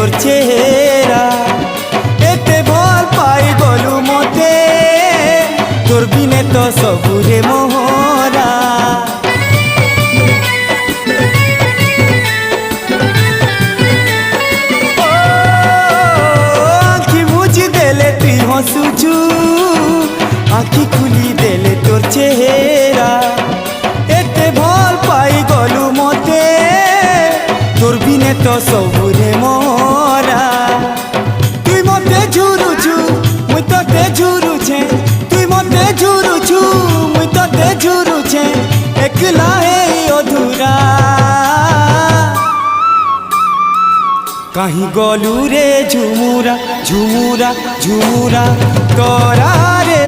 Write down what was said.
তোর চেহারা এতে ভল পাই গলু মতে তোর বিনে তো সবুরে মোহরা আঁখি বুঝি দেলে তুই হসুছু আঁখি খুলি দেলে তোর চেহারা এতে ভল পাই গলু মতে তোর বিনে তো সবুরে মোরা তুই মতে ঝুরুছু মুই তোতে ঝুরুছে তুই মতে ঝুরুছু মুই তোতে ঝুরুছে একলা এই অধুরা কাহি গলু রে ঝুমুরা ঝুমুরা ঝুমুরা তোরা রে